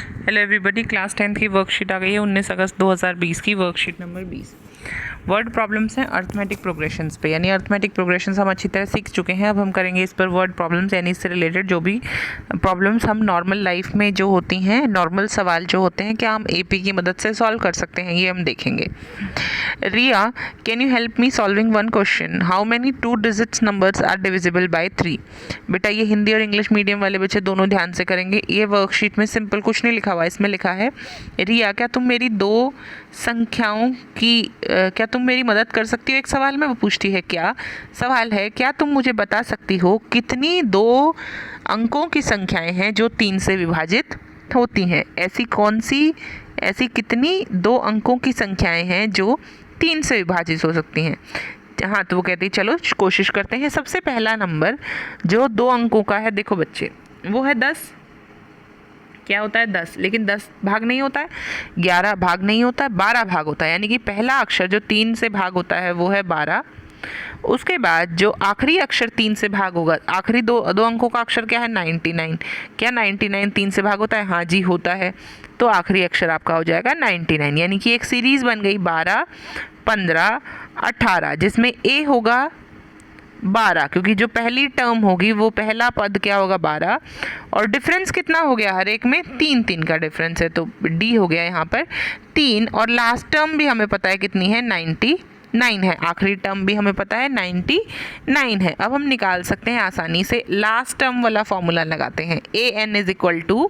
Hello everybody, class 10th की worksheet आ गई है 19 अगस्त 2020 की वर्कशीट नंबर 20। वर्ड प्रॉब्लम्स हैं अर्थमेटिक प्रोग्रेशंस पे, यानी अर्थमेटिक प्रोग्रेशंस हम अच्छी तरह सीख चुके हैं। अब हम करेंगे इस पर वर्ड प्रॉब्लम्स, यानी इससे रिलेटेड जो भी प्रॉब्लम्स हम नॉर्मल लाइफ में जो होती हैं, नॉर्मल सवाल जो होते हैं, क्या हम एपी की मदद से सॉल्व कर सकते हैं, ये हम देखेंगे। Riya, can you help me solving one question, how many 2 digits numbers are divisible by 3। बेटा ये हिंदी और इंग्लिश मीडियम वाले बच्चे दोनों ध्यान से करेंगे। ये वर्कशीट में सिंपल कुछ नहीं लिखा हुआ, इसमें लिखा है रिया क्या तुम मेरी 2 संख्याओं की क्या तुम मेरी मदद कर सकती हो। एक सवाल में वो पूछती है क्या, सवाल है क्या तुम मुझे बता सकती हो कितनी 2 अंकों की संख्याएं हैं जो 3 से विभाजित होती हैं। ऐसी कितनी 2 अंकों की संख्याएं हैं जो 3 से विभाजित हो सकती हैं। हाँ, तो वो कहती है चलो कोशिश करते हैं। सबसे पहला नंबर जो 2 अंकों का है, देखो बच्चे, वो है 10। क्या होता है 10, लेकिन 10 भाग नहीं होता है, 11 भाग नहीं होता है, 12 भाग होता है। यानी कि पहला अक्षर जो 3 से भाग होता है वो है 12। उसके बाद जो आखिरी अक्षर 3 से भाग होगा, आखिरी दो अंकों का अक्षर क्या है 99। क्या 99 3 से भाग होता है? हाँ जी होता है। तो आखिरी अक्षर आपका हो जाएगा 99। यानी कि एक सीरीज बन गई 12, 15, 18, जिसमें ए होगा 12, क्योंकि जो पहली टर्म होगी वो पहला पद क्या होगा 12, और डिफरेंस कितना हो गया हर एक में 3 का डिफरेंस है, तो डी हो गया यहाँ पर 3। और लास्ट टर्म भी हमें पता है कितनी है 99 है, आखिरी टर्म भी हमें पता है 99 है। अब हम निकाल सकते हैं आसानी से, लास्ट टर्म वाला फॉर्मूला लगाते हैं। ए एन इज इक्वल टू,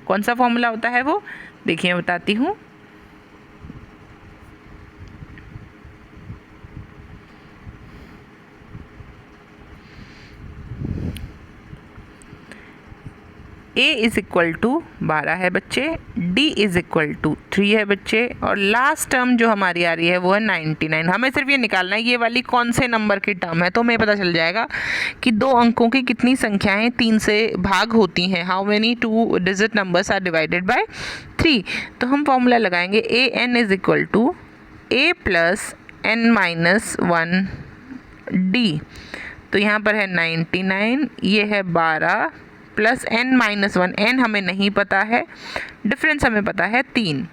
कौन सा फॉर्मूला होता है वो, देखिए मैं बताती हूँ। ए इज इक्वल टू 12 है बच्चे, डी इज इक्वल टू 3 है बच्चे, और लास्ट टर्म जो हमारी आ रही है वो है 99। हमें सिर्फ ये निकालना है ये वाली कौन से नंबर की टर्म है, तो हमें पता चल जाएगा कि 2 अंकों की कितनी संख्याएं 3 से भाग होती हैं। How many 2 digit numbers are divided by 3। तो हम फॉर्मूला लगाएंगे a n is equal to a plus n minus 1 d. तो यहाँ पर है 99, ये है 12 प्लस n माइनस 1, n हमें नहीं पता है, डिफरेंस हमें पता है 3।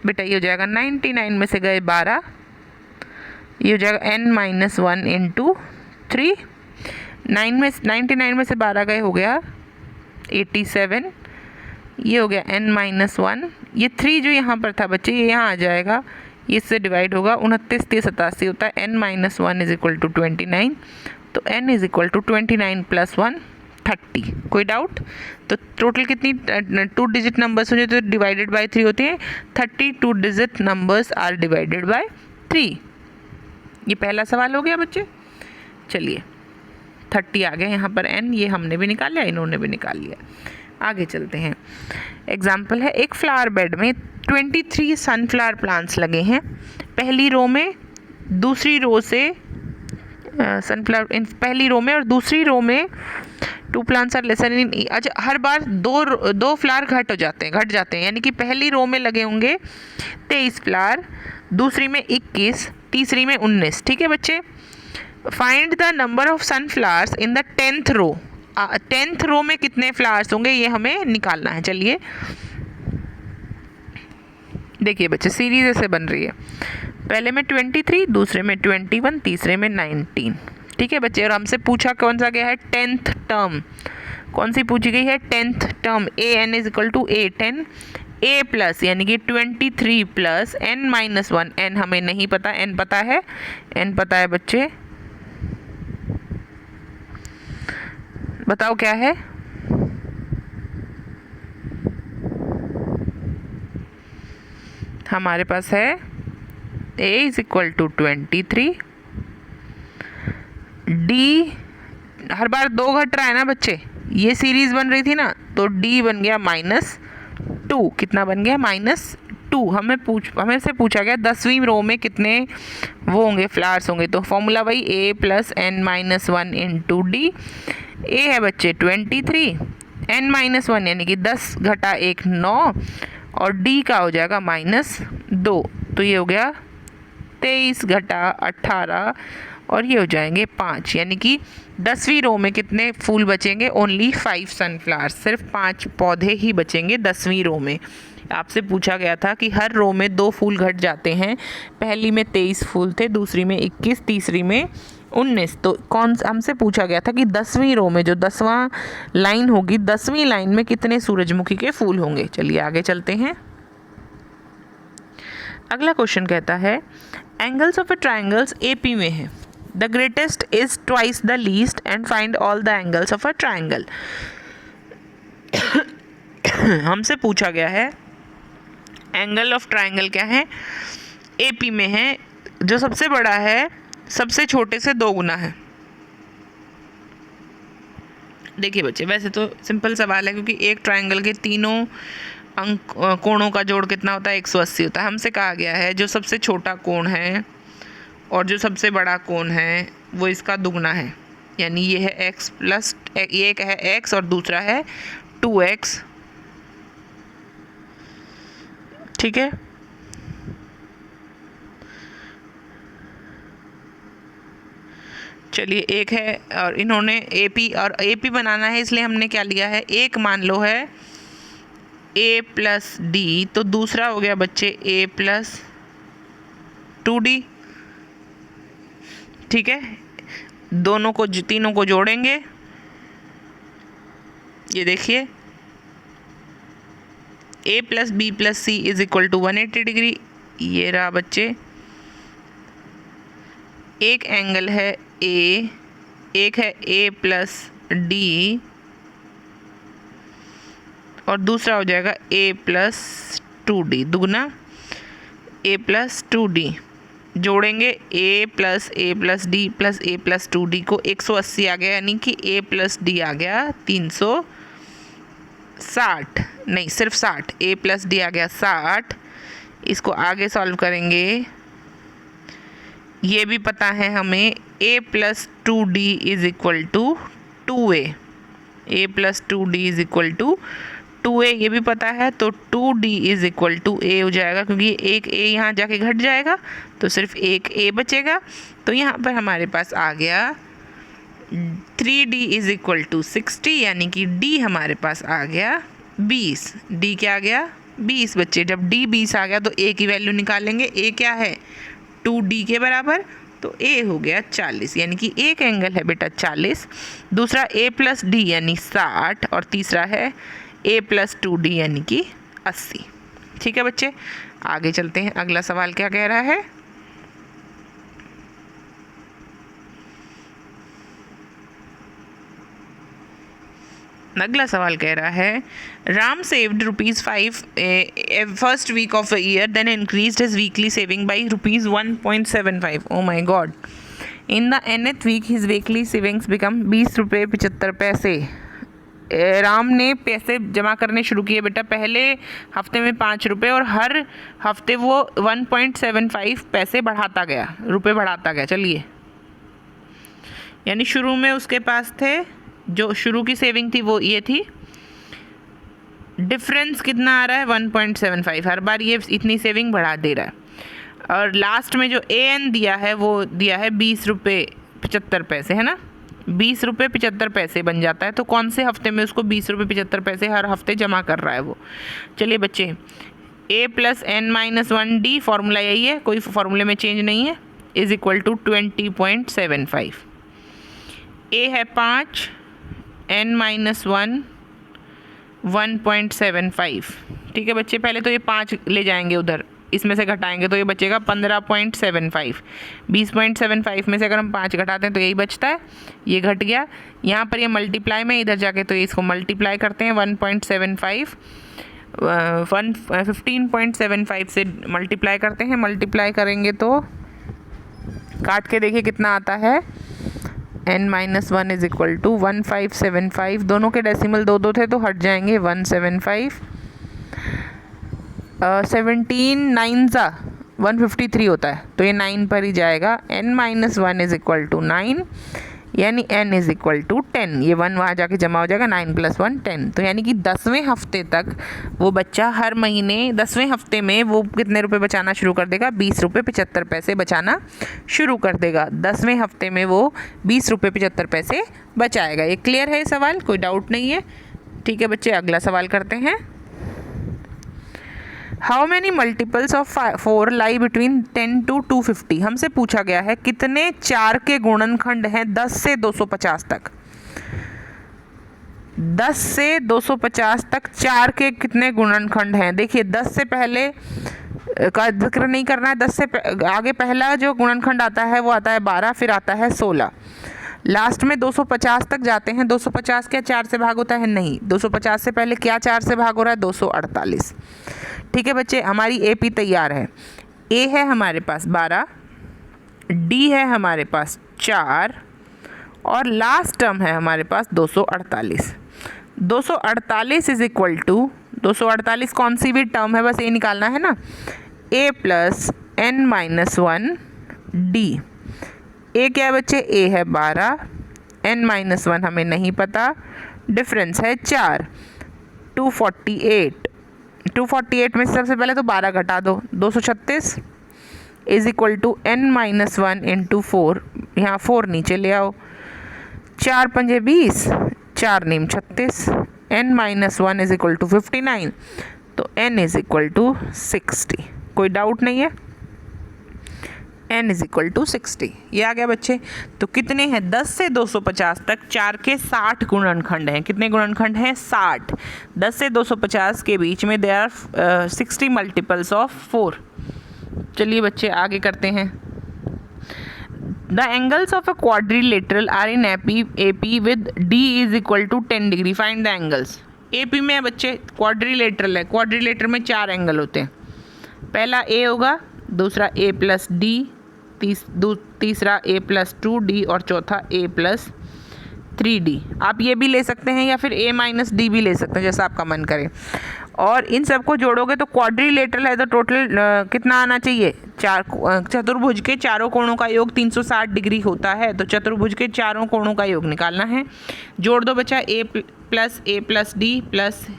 बेटा ये हो जाएगा 99 में से गए 12, ये हो जाएगा n माइनस 1 इंटू 3। 99 में से 12 गए हो गया 87, ये हो गया n माइनस 1। ये 3 जो यहाँ पर था बच्चे, ये यहाँ आ जाएगा, ये इससे डिवाइड होगा, 29 3 87 होता है। n minus 1 is equal to 29, तो n is equal to 29 plus 1 30। कोई डाउट? तो टोटल कितनी 2 डिजिट नंबर्स हो जो डिवाइडेड बाय 3 होते हैं, 32 digit numbers are divided by 3। ये पहला सवाल हो गया बच्चे। चलिए 30 आ गया यहाँ पर n, ये हमने भी निकाल लिया, इन्होंने भी निकाल लिया। आगे चलते हैं। एग्जाम्पल है, एक फ्लावर बेड में 23 सनफ्लावर प्लांट्स लगे हैं। पहली रो में, दूसरी रो से सनफ्लावर इन पहली रो में और दूसरी रो में 2 प्लांट्स आर लेसन इन। अच्छा, हर बार 2 फ्लावर घट जाते हैं, यानी कि पहली रो में लगे होंगे 23 फ्लावर, दूसरी में 21, तीसरी में 19। ठीक है बच्चे, find the number of sunflowers in the 10th row. 10th row में कितने फ्लावर्स होंगे ये हमें निकालना है। चलिए देखिए बच्चे, सीरीज ऐसे बन रही है, पहले में 23, दूसरे में 21, तीसरे में 19। ठीक है बच्चे, और हमसे पूछा कौन सा गया है 10th टर्म, कौन सी पूछी गई है 10th term. A n is equal to a 10, a plus यानी कि 23 प्लस एन माइनस 1। एन हमें नहीं पता, एन पता है, एन पता है बच्चे, बताओ क्या है? हमारे पास है a is equal to 23, d हर बार 2 घट रहा है ना बच्चे, ये सीरीज बन रही थी ना, तो d बन गया -2। कितना बन गया? -2। हमें से पूछा गया 10वीं रो में कितने वो होंगे, फ्लावर्स होंगे, तो फॉर्मूला वही a plus n minus 1 into D. a है बच्चे 23, n माइनस 1 यानी कि 10 घटा 1 9, और d का हो जाएगा -2। तो ये हो गया 23 घटा 18 और ये हो जाएंगे 5, यानी कि 10वीं रो में कितने फूल बचेंगे? ओनली 5 सनफ्लावर्स, सिर्फ 5 पौधे ही बचेंगे 10वीं रो में। आपसे पूछा गया था कि हर रो में 2 फूल घट जाते हैं, पहली में 23 फूल थे, दूसरी में 21, तीसरी में 19। तो हमसे पूछा गया था कि 10वीं रो में जो 10वां लाइन होगी, 10वीं लाइन में कितने सूरजमुखी के फूल होंगे। चलिए आगे चलते हैं। अगला क्वेश्चन कहता है angles of A triangles AP में है, the greatest is twice the least and find all the angles of a triangle. हमसे पूछा गया है एंगल ऑफ ट्राइंगल क्या है, AP में है, जो सबसे बड़ा है सबसे छोटे से 2 गुना है। देखिए बच्चे, वैसे तो सिंपल सवाल है क्योंकि एक ट्राइंगल के तीनों कोणों का जोड़ कितना होता है? 180 होता है। हमसे कहा गया है जो सबसे छोटा कोण है और जो सबसे बड़ा कोण है वो इसका दुगना है, यानी ये है x प्लस, ये एक है x और दूसरा है 2x। ठीक है, चलिए एक है और इन्होंने AP और AP बनाना है, इसलिए हमने क्या लिया है, एक मान लो है A प्लस D, तो दूसरा हो गया बच्चे A प्लस 2D। ठीक है, दोनों को तीनों को जोड़ेंगे, ये देखिए A plus B plus C is equal to 180 degree. ये रहा बच्चे, एक एंगल है A, एक है A प्लस D और दूसरा हो जाएगा A प्लस 2D, दुगना A प्लस 2D। जोड़ेंगे A plus D plus A plus 2D को 180 आ गया, यानी कि A प्लस D आ गया 360, नहीं सिर्फ 60, A प्लस D आ गया 60। इसको आगे सॉल्व करेंगे, ये भी पता है हमें A plus 2D is equal to 2A, A plus 2D is equal to 2A, ये भी पता है, तो 2D is equal to A हो जाएगा, क्योंकि एक A यहाँ जाके घट जाएगा तो सिर्फ एक A बचेगा। तो यहाँ पर हमारे पास आ गया 3D इज इक्वल टू 60, यानी कि D हमारे पास आ गया 20। D क्या आ गया? 20 बच्चे। जब D 20 आ गया तो A की वैल्यू निकालेंगे, A क्या है? 2D के बराबर, तो A हो गया 40, यानी कि एक एंगल है बेटा 40, दूसरा A प्लस D यानी 60 और तीसरा है A प्लस 2D यानी कि 80। ठीक है बच्चे, आगे चलते हैं। अगला सवाल क्या कह रहा है? अगला सवाल कह रहा है Ram saved ₹5 first week of a year, then increased his weekly saving by ₹1.75। Oh my god, in the nth week his weekly savings become ₹20.75। Ram ने पैसे जमा करने शुरू किए बेटा पहले हफ्ते में ₹5 और हर हफ्ते वो 1.75 पैसे बढ़ाता गया, रुपए बढ़ाता गया। चलिए, यानी शुरू में उसके पास थे, जो शुरू की सेविंग थी वो ये थी, डिफरेंस कितना आ रहा है 1.75, हर बार ये इतनी सेविंग बढ़ा दे रहा है। और लास्ट में जो AN दिया है वो दिया है ₹20.75, है ना, ₹20.75 बन जाता है। तो कौन से हफ्ते में उसको ₹20.75 हर हफ्ते जमा कर रहा है वो। चलिए बच्चे, A प्लस N-1D फॉर्मूला यही है, कोई फॉर्मूले में चेंज नहीं है, इज इक्वल टू 20.75। A है 5, N-1 1.75। ठीक है बच्चे, पहले तो ये 5 ले जाएंगे उधर, इसमें से घटाएंगे तो ये बचेगा 15.75। 20.75 में से अगर हम 5 घटाते हैं तो यही बचता है, ये घट गया। यहाँ पर ये मल्टीप्लाई में, इधर जाके तो ये इसको मल्टीप्लाई करते हैं 1.75 15.75 से मल्टीप्लाई करते हैं। मल्टीप्लाई करेंगे तो काट के देखिए कितना आता है, N-1 इज इक्वल टू 1575। दोनों के डेसिमल 2 थे तो हट जाएंगे 175। 17 9 153 होता है, तो ये 9 पर ही जाएगा। N-1 इज इक्वल टू 9, यानी n इज इक्वल टू 10, ये 1 वहाँ जाके जमा हो जाएगा, 9 + 1 10। तो यानी कि 10वें हफ्ते तक वो बच्चा हर महीने 10वें हफ्ते में वो कितने रुपए बचाना शुरू कर देगा, 20 रुपये 75 पैसे बचाना शुरू कर देगा। 10वें हफ्ते में वो 20 रुपये 75 पैसे बचाएगा। ये क्लियर है सवाल, कोई डाउट नहीं है? ठीक है बच्चे, अगला सवाल करते हैं। How many multiples of 4 lie between 10 to 250। हमसे पूछा गया है कितने 4 के गुणनखंड हैं 10 से 250 तक। 10 से 250 तक 4 के कितने गुणनखंड हैं? देखिए 10 से पहले का जिक्र नहीं करना है, 10 से आगे पहला जो गुणनखंड आता है वो आता है 12, फिर आता है 16, लास्ट में 250 तक जाते हैं। 250 क्या 4 से भाग होता है? नहीं। 250 से पहले क्या 4 से भाग हो रहा है? 248। ठीक है बच्चे, हमारी AP तैयार है। A है हमारे पास 12, D है हमारे पास 4 और लास्ट टर्म है हमारे पास 248। 248 इज इक्वल टू 248 कौन सी भी टर्म है, बस ये निकालना है ना, A + n - 1 D। A क्या है बच्चे? A है 12, n - 1 हमें नहीं पता, डिफरेंस है 4, 248। 248 में सबसे पहले तो 12 घटा दो, 236 इज इक्वल टू n - 1 × 4, यहाँ 4 नीचे ले आओ, 4 × 5 = 20, 4 × 9 = 36, n - 1 इज इक्वल टू 59, तो n इज इक्वल टू 60। कोई डाउट नहीं है? n इज इक्वल टू 60, ये आ गया बच्चे। तो कितने हैं 10 से 250 तक 4 के 60 गुणनखंड हैं। कितने गुणनखंड हैं? 60। 10 से 250 के बीच में देयर आर 60 मल्टीपल्स ऑफ 4। चलिए बच्चे आगे करते हैं। The angles of a quadrilateral are in AP with D is equal to 10 degree. Find the angles. AP में बच्चे क्वाड्रिलेटरल है, क्वाड्रिलेटर में 4 एंगल होते हैं। पहला A होगा, दूसरा A + D, तीसरा A + 2D और चौथा A + 3D। आप ये भी ले सकते हैं या फिर A - D भी ले सकते हैं, जैसा आपका मन करे। और इन सबको जोड़ोगे तो क्वाड्रिलेटरल है तो टोटल कितना आना चाहिए? चतुर्भुज के चारों कोणों का योग 360 डिग्री होता है, तो चतुर्भुज के चारों कोणों का योग निकालना है। जोड़ दो बच्चा, A + D +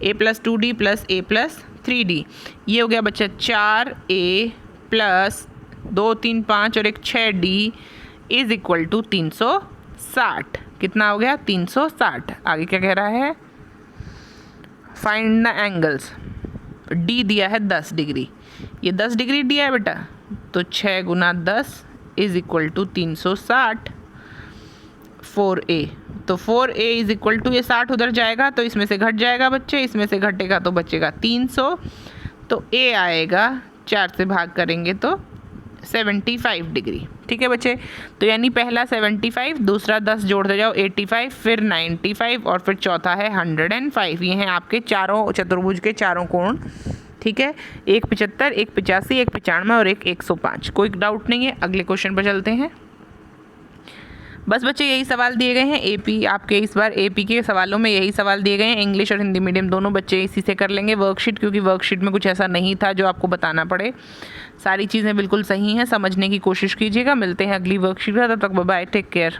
A + 2D + A + 3D। ये हो गया बच्चा 4A + 2 3 5 और एक 6D इज इक्वल टू 360। कितना हो गया? 360। आगे क्या कह रहा है? Find the angles. D दिया है 10 डिग्री, ये 10 डिग्री दिया है बेटा, तो 6 × 10 इज इक्वल टू 360। 4A, तो 4A इज इक्वल टू, ये 60 उधर जाएगा तो इसमें से घट जाएगा बच्चे, इसमें से घटेगा तो बचेगा 300, तो A आएगा 4 से भाग करेंगे तो 75 डिग्री। ठीक है बच्चे, तो यानी पहला 75, दूसरा 10 जोड़ते जाओ 85, फिर 95 और फिर चौथा है 105। ये हैं आपके चारों चतुर्भुज के चारों कोण। ठीक है, एक 75, एक 85, एक 95 और एक 105। कोई डाउट नहीं है? अगले क्वेश्चन पर चलते हैं। बस बच्चे यही सवाल दिए गए हैं AP आपके, इस बार AP के सवालों में यही सवाल दिए गए हैं। इंग्लिश और हिंदी मीडियम दोनों बच्चे इसी से कर लेंगे वर्कशीट, क्योंकि वर्कशीट में कुछ ऐसा नहीं था जो आपको बताना पड़े। सारी चीज़ें बिल्कुल सही हैं, समझने की कोशिश कीजिएगा। मिलते हैं अगली वर्कशीट में, तब तक बाय बाय, टेक केयर।